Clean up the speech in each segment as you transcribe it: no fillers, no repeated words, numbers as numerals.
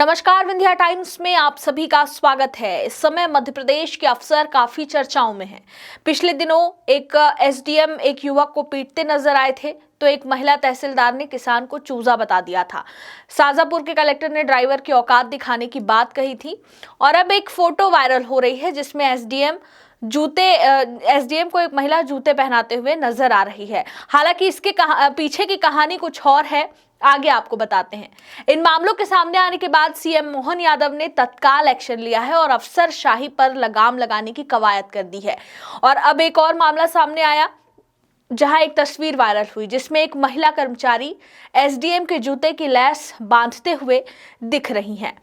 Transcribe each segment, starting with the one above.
नमस्कार, विंध्या टाइम्स में आप सभी का स्वागत है। इस समय मध्य प्रदेश के अफसर काफी चर्चाओं में हैं। पिछले दिनों एक एसडीएम एक युवक को पीटते नजर आए थे, तो एक महिला तहसीलदार ने किसान को चूजा बता दिया था। शाजापुर के कलेक्टर ने ड्राइवर की औकात दिखाने की बात कही थी और अब एक फोटो वायरल हो रही है जिसमें एसडीएम को एक महिला जूते पहनाते हुए नजर आ रही है। हालांकि इसके पीछे की कहानी कुछ और है, आगे आपको बताते हैं। इन मामलों के सामने आने के बाद सीएम मोहन यादव ने तत्काल एक्शन लिया है और अफसरशाही पर लगाम लगाने की कवायद कर दी है। और अब एक और मामला सामने आया जहां एक तस्वीर वायरल हुई जिसमें एक महिला कर्मचारी एसडीएम के जूते की लेस बांधते हुए दिख रही हैं।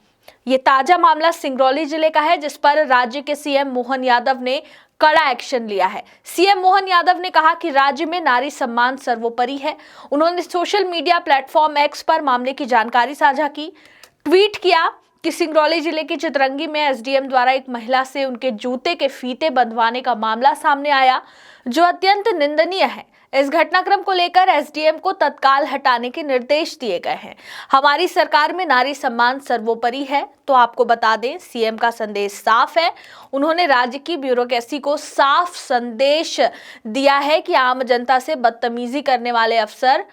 ये ताजा मामला सिंगरौली जिले का है जिस पर राज्य के सीएम मोहन यादव ने कड़ा एक्शन लिया है। सीएम मोहन यादव ने कहा कि राज्य में नारी सम्मान सर्वोपरि है। उन्होंने सोशल मीडिया प्लेटफॉर्म एक्स पर मामले की जानकारी साझा की। ट्वीट किया कि सिंगरौली जिले की चितरंगी में एसडीएम द्वारा एक महिला से उनके जूते के फीते बंधवाने का मामला सामने आया, जो अत्यंत निंदनीय है। इस घटनाक्रम को लेकर एसडीएम को तत्काल हटाने के निर्देश दिए गए हैं। हमारी सरकार में नारी सम्मान सर्वोपरि है। तो आपको बता दें, सीएम का संदेश साफ है। उन्होंने राज्य की ब्यूरोक्रेसी को साफ संदेश दिया है कि आम जनता से बदतमीजी करने वाले अफसर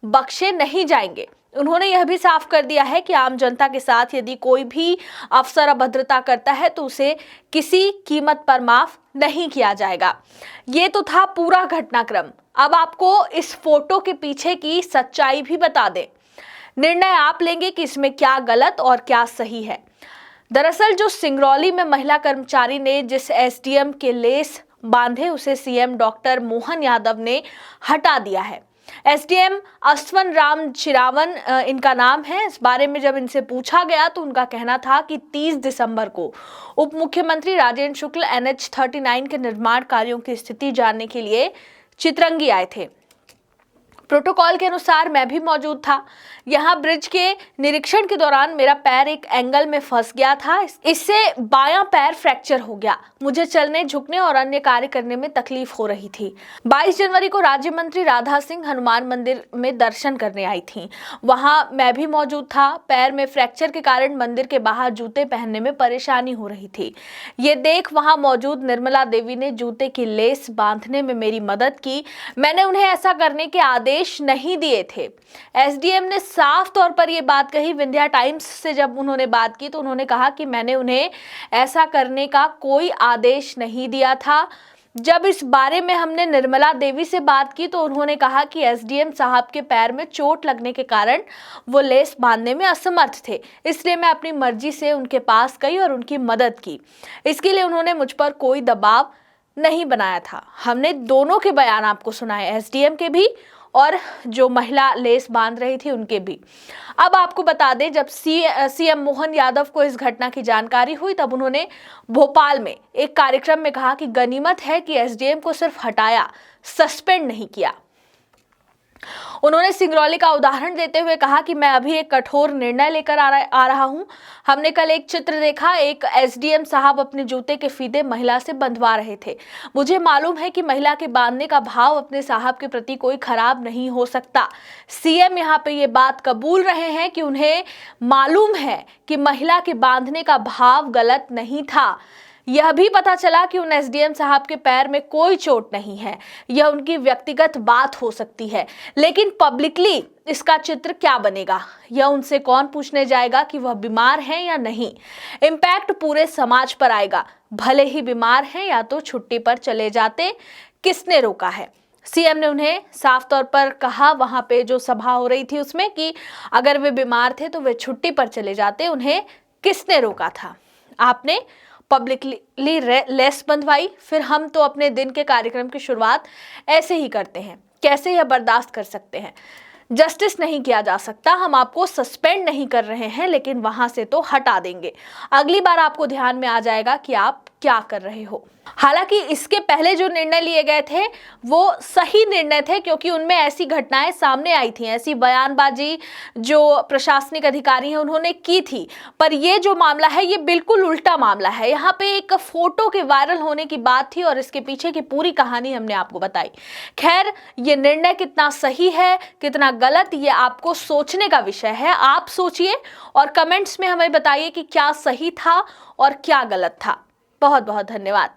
बख्शे नहीं जाएंगे। उन्होंने यह भी साफ कर दिया है कि आम जनता के साथ यदि कोई भी अफसर अभद्रता करता है तो उसे किसी कीमत पर माफ नहीं किया जाएगा। ये तो था पूरा घटनाक्रम। अब आपको इस फोटो के पीछे की सच्चाई भी बता दें। निर्णय आप लेंगे कि इसमें क्या गलत और क्या सही है। दरअसल जो सिंगरौली में महिला कर्मचारी ने जिस एसडीएम के लेस बांधे उसे सीएम डॉक्टर मोहन यादव ने हटा दिया है। एसडीएम अश्वन राम चिरावन इनका नाम है। इस बारे में जब इनसे पूछा गया तो उनका कहना था कि 30 दिसंबर को उप मुख्यमंत्री राजेंद्र शुक्ल NH 39 के निर्माण कार्यों की स्थिति जानने के लिए चितरंगी आए थे। प्रोटोकॉल के अनुसार मैं भी मौजूद था। यहाँ ब्रिज के निरीक्षण के दौरान मेरा पैर एक एंगल में फंस गया था। इससे बायां पैर फ्रैक्चर हो गया। मुझे चलने, झुकने और अन्य कार्य करने में तकलीफ हो रही थी। 22 जनवरी को राज्य मंत्री राधा सिंह हनुमान मंदिर में दर्शन करने आई थी। वहां मैं भी मौजूद था। पैर में फ्रैक्चर के कारण मंदिर के बाहर जूते पहनने में परेशानी हो रही थी। ये देख वहां मौजूद निर्मला देवी ने जूते की लेस बांधने में मेरी मदद की। मैंने उन्हें ऐसा करने के आदेश नहीं दिए थे। एसडीएम ने साफ तौर पर यह बात कही। विंध्या टाइम्स से जब उन्होंने बात की तो उन्होंने कहा कि मैंने उन्हें ऐसा करने का कोई आदेश नहीं दिया था। जब इस बारे में हमने निर्मला देवी से बात की तो उन्होंने कहा कि एसडीएम साहब के पैर में चोट लगने के कारण वो लेस बांधने में असमर्थ थे, इसलिए मैं अपनी मर्जी से उनके पास गई और उनकी मदद की। इसके लिए उन्होंने मुझ पर कोई दबाव नहीं बनाया था। हमने दोनों के बयान आपको सुनाए, एसडीएम के भी और जो महिला लेस बांध रही थी उनके भी। अब आपको बता दें, जब सीएम मोहन यादव को इस घटना की जानकारी हुई तब उन्होंने भोपाल में एक कार्यक्रम में कहा कि गनीमत है कि एसडीएम को सिर्फ हटाया, सस्पेंड नहीं किया। उन्होंने सिंगरौली का उदाहरण देते हुए कहा कि मैं अभी एक कठोर निर्णय लेकर आ रहा हूं। हमने कल एक चित्र देखा, एक एसडीएम साहब अपने जूते के फीते महिला से बंधवा रहे थे। मुझे मालूम है कि महिला के बांधने का भाव अपने साहब के प्रति कोई खराब नहीं हो सकता। सीएम यहाँ पे ये बात कबूल रहे हैं कि उन्हें मालूम है कि महिला के बांधने का भाव गलत नहीं था। यह भी पता चला कि उन एसडीएम साहब के पैर में कोई चोट नहीं है। यह उनकी व्यक्तिगत बात हो सकती है, लेकिन पब्लिकली इसका चित्र क्या बनेगा, यह उनसे कौन पूछने जाएगा कि वह बीमार हैं या नहीं। इम्पैक्ट पूरे समाज पर आएगा। भले ही बीमार हैं या तो छुट्टी पर चले जाते, किसने रोका है। सीएम ने उन्हें साफ तौर पर कहा वहां पे जो सभा हो रही थी उसमें कि अगर वे बीमार थे तो वे छुट्टी पर चले जाते, उन्हें किसने रोका था। आपने पब्लिकली लेस बंधवाई, फिर हम तो अपने दिन के कार्यक्रम की शुरुआत ऐसे ही करते हैं। कैसे यह बर्दाश्त कर सकते हैं। जस्टिस नहीं किया जा सकता। हम आपको सस्पेंड नहीं कर रहे हैं, लेकिन वहां से तो हटा देंगे। अगली बार आपको ध्यान में आ जाएगा कि आप क्या कर रहे हो। हालांकि इसके पहले जो निर्णय लिए गए थे वो सही निर्णय थे, क्योंकि उनमें ऐसी घटनाएं सामने आई थी, ऐसी बयानबाजी जो प्रशासनिक अधिकारी हैं उन्होंने की थी। पर ये जो मामला है ये बिल्कुल उल्टा मामला है। यहाँ पे एक फोटो के वायरल होने की बात थी और इसके पीछे की पूरी कहानी हमने आपको बताई। खैर, ये निर्णय कितना सही है कितना गलत, ये आपको सोचने का विषय है। आप सोचिए और कमेंट्स में हमें बताइए कि क्या सही था और क्या गलत था। बहुत बहुत धन्यवाद।